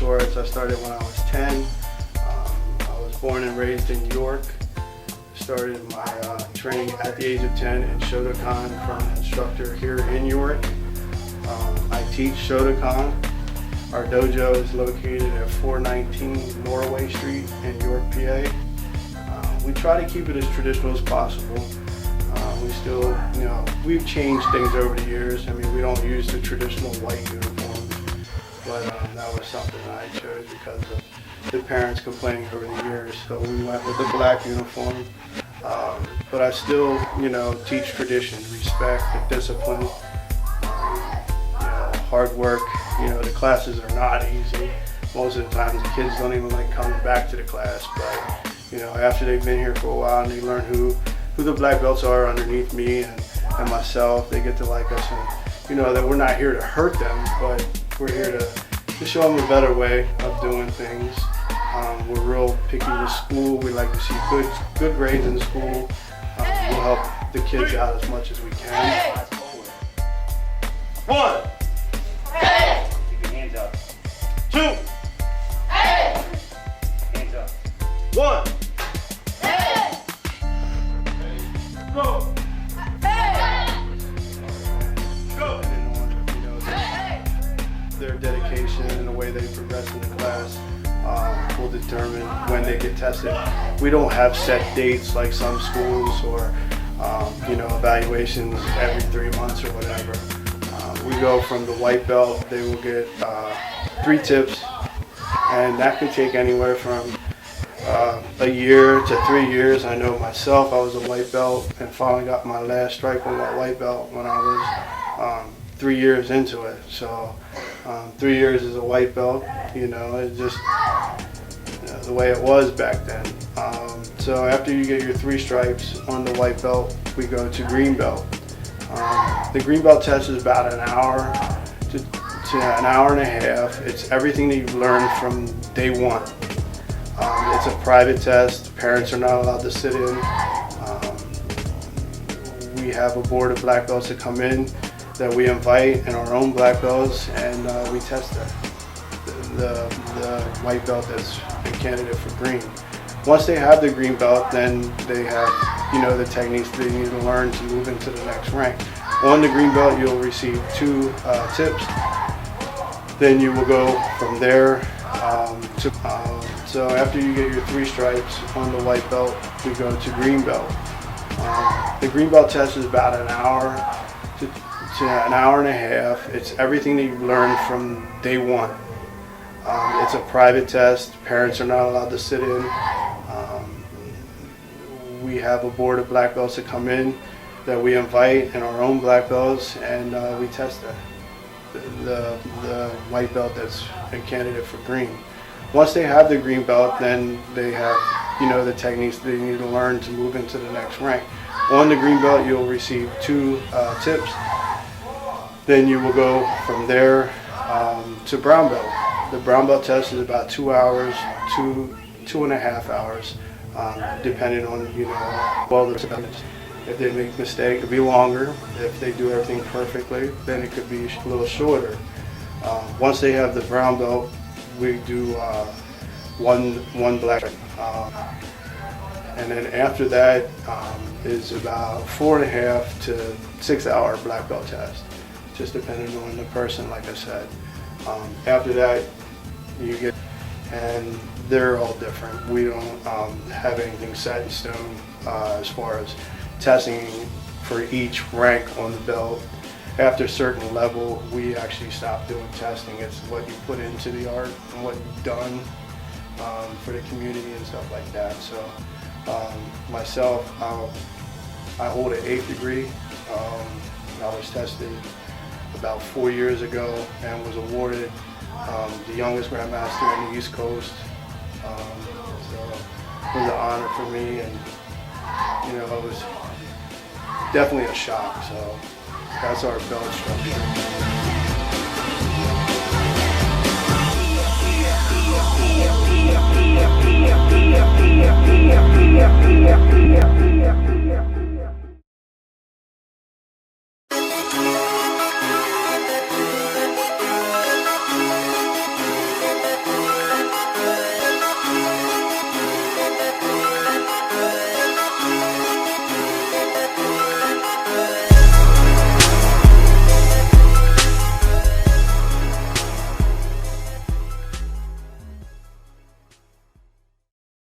martial arts, I started when I was 10. I was born and raised in New York. Started my training at the age of 10 in Shotakan from an instructor here in New York. I teach Shotakan. Our dojo is located at 419 Norway Street in York, PA. We try to keep it as traditional as possible. We still, we've changed things over the years. I mean, we don't use the traditional white uniforms, but that was something that I chose because of the parents complaining over the years. So we went with the black uniform. But I still, teach tradition, respect, the discipline, hard work. The classes are not easy. Most of the time, the kids don't even like coming back to the class. But after they've been here for a while and they learn who the black belts are underneath me and myself, they get to like us, and that we're not here to hurt them, but we're here to show them a better way of doing things. We're real picky with school. We like to see good grades in school. We'll help the kids out as much as we can. One. Keep your hands up. Two. Hands up. One. Go. Go. Their dedication and the way they progress in the class will determine when they get tested. We don't have set dates like some schools or evaluations every 3 months or whatever. We go from the white belt, they will get 3 tips, and that could take anywhere from a year to 3 years. I know myself, I was a white belt and finally got my last stripe on my white belt when I was 3 years into it. So 3 years as a white belt, it's just the way it was back then. So after you get your 3 stripes on the white belt, we go to green belt. The green belt test is about an hour to an hour and a half. It's everything that you've learned from day one. It's a private test. Parents are not allowed to sit in. We have a board of black belts that come in that we invite, and our own black belts, and we test them. The white belt that's a candidate for green. Once they have the green belt, then they have the techniques they need to learn to move into the next rank. On the green belt, you'll receive 2 tips. Then you will go from there so after you get your 3 stripes on the white belt, we go to green belt. The green belt test is about an hour to an hour and a half. It's everything that you've learned from day one. It's a private test. Parents are not allowed to sit in. We have a board of black belts that come in that we invite, and our own black belts, and we test them. The white belt that's a candidate for green. Once they have the green belt, then they have the techniques they need to learn to move into the next rank. On the green belt, you'll receive 2 tips. Then you will go from there to brown belt. The brown belt test is about 2 hours to 2.5 hours, depending on if they make a mistake, it could be longer. If they do everything perfectly, then it could be a little shorter. Once they have the brown belt, we do one black, and then after that is about 4.5 to 6 hour black belt test, just depending on the person, like I said. After that, you get, and they're all different. We don't have anything set in stone as far as testing for each rank on the belt. After a certain level, we actually stop doing testing. It's what you put into the art and what you've done for the community and stuff like that. So myself, I hold an 8th degree. I was tested about 4 years ago and was awarded the youngest Grandmaster in the East Coast. So it was an honor for me, and it was definitely a shock. So that's our belt structure.